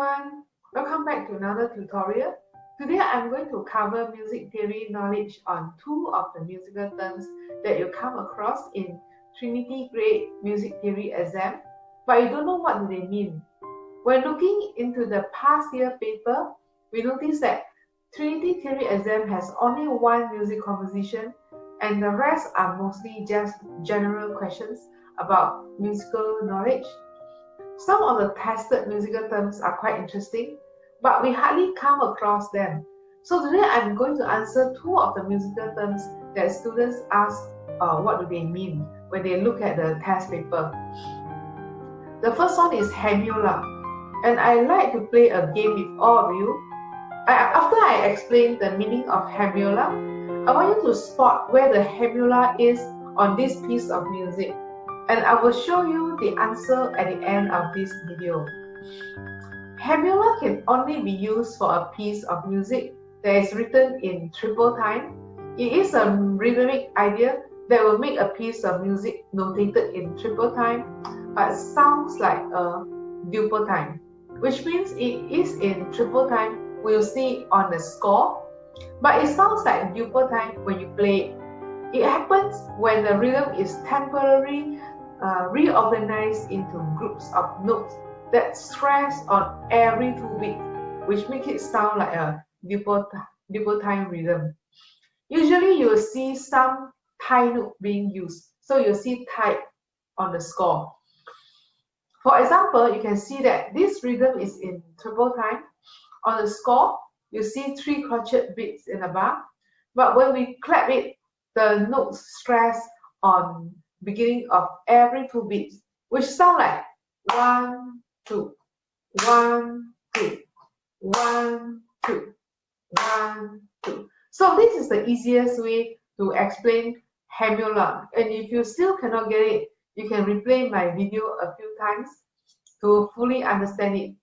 everyone, welcome back to another tutorial. Today I'm going to cover music theory knowledge on two of the musical terms that you come across in Trinity grade music theory exam, but you don't know what do they mean. When looking into the past year paper, we notice that Trinity theory exam has only one music composition and the rest are mostly just general questions about musical knowledge. Some of the tested musical terms are quite interesting, but we hardly come across them. So today I'm going to answer two of the musical terms that students ask what do they mean when they look at the test paper. The first one is Hemiola, and I like to play a game with all of you. After I explain the meaning of Hemiola, I want you to spot where the Hemiola is on this piece of music. And I will show you the answer at the end of this video. Hemiola can only be used for a piece of music that is written in triple time. It is a rhythmic idea that will make a piece of music notated in triple time, but sounds like a duple time, which means it is in triple time. We'll see on the score, but it sounds like duple time when you play it. It happens when the rhythm is temporarily reorganized into groups of notes that stress on every 2 beats, which makes it sound like a duple time rhythm. Usually you will see some tie note being used, so you'll see type on the score. For example, you can see that this rhythm is in triple time. On the score, you see 3 crotchet beats in a bar, but when we clap it, the notes stress on beginning of every 2 beats, which sound like 1, 2, 1, 2, 1, 2, 1, 2. So this is the easiest way to explain Hemiola. And if you still cannot get it, you can replay my video a few times to fully understand it.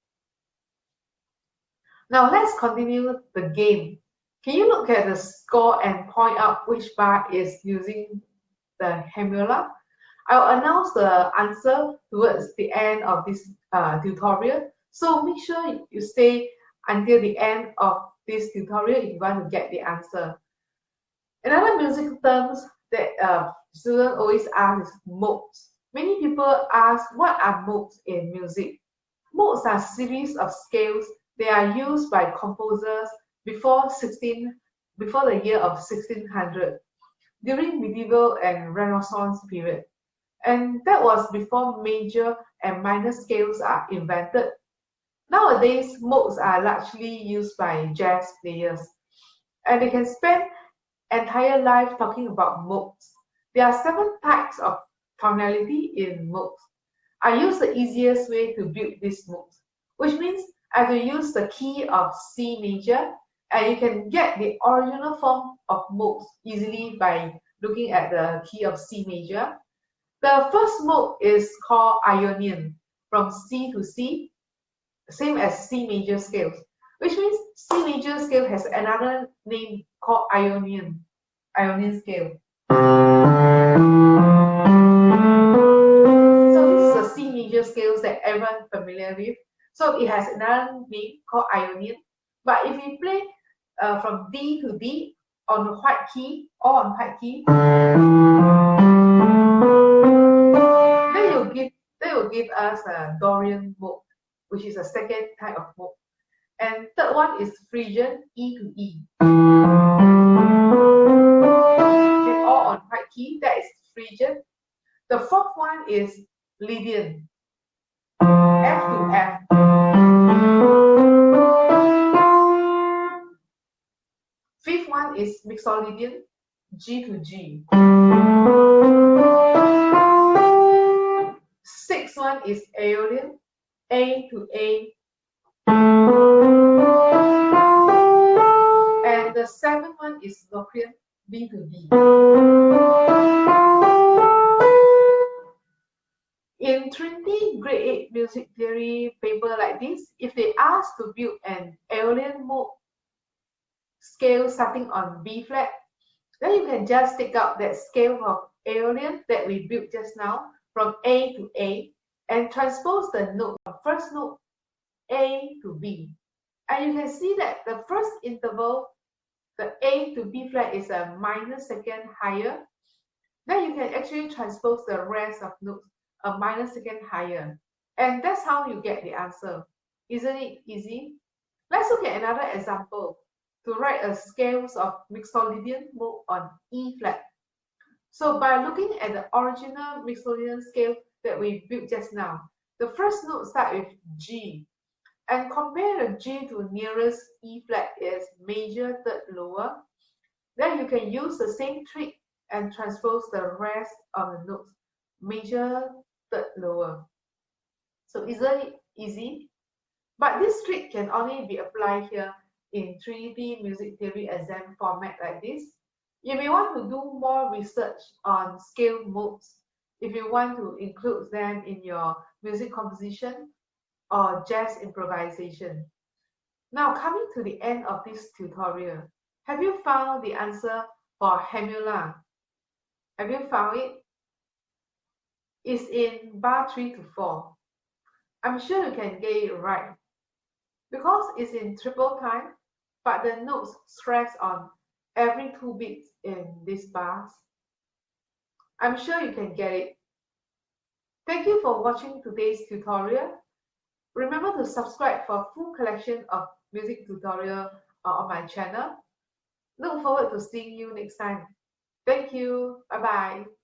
Now let's continue the game. Can you look at the score and point out which bar is using the Hemiola? I'll announce the answer towards the end of this tutorial. So make sure you stay until the end of this tutorial if you want to get the answer. Another musical terms that students always ask is modes. Many people ask what are modes in music. Modes are series of scales. They are used by composers before the year of 1600, during medieval and Renaissance period. And that was before major and minor scales are invented. Nowadays, modes are largely used by jazz players, and they can spend entire life talking about modes. There are 7 types of tonality in modes. I use the easiest way to build these modes, which means I will use the key of C major, and you can get the original form of modes easily by looking at the key of C major. The first mode is called Ionian, from C to C, same as C major scales, which means C major scale has another name called Ionian scale. So this is the C major scales that everyone familiar with. So it has another name called Ionian. But if you play from D to D on the white key or on white key, they will give us a Dorian mode, which is a second type of mode. And third one is Phrygian, E to E. And all on white key, that is Phrygian. The fourth one is Lydian, F to F. Fifth one is Mixolydian, G to G. Sixth one is Aeolian, A to A. And the seventh one is Locrian, B to D. In Trinity grade 8 music theory paper like this, if they ask to build an Aeolian mode scale starting on B flat, then you can just take out that scale of Aeolian that we built just now from A to A and transpose the note, first note A to B. And you can see that the first interval, the A to B flat, is a minor second higher. Then you can actually transpose the rest of notes a minor second higher. And that's how you get the answer. Isn't it easy? Let's look at another example to write a scales of Mixolydian mode on E flat. So by looking at the original Mixolydian scale that we built just now, the first note starts with G, and compare the G to nearest E flat is major third lower. Then you can use the same trick and transpose the rest of the notes major third lower. So isn't it easy? But this trick can only be applied here in Trinity Music Theory exam format like this. You may want to do more research on scale modes if you want to include them in your music composition or jazz improvisation. Now coming to the end of this tutorial, have you found the answer for Hemiola? Have you found it? It's in bar 3 to 4. I'm sure you can get it right because it's in triple time, but the notes stress on every 2 beats in these bars. I'm sure you can get it. Thank you for watching today's tutorial. Remember to subscribe for a full collection of music tutorial on my channel. Look forward to seeing you next time. Thank you. Bye bye.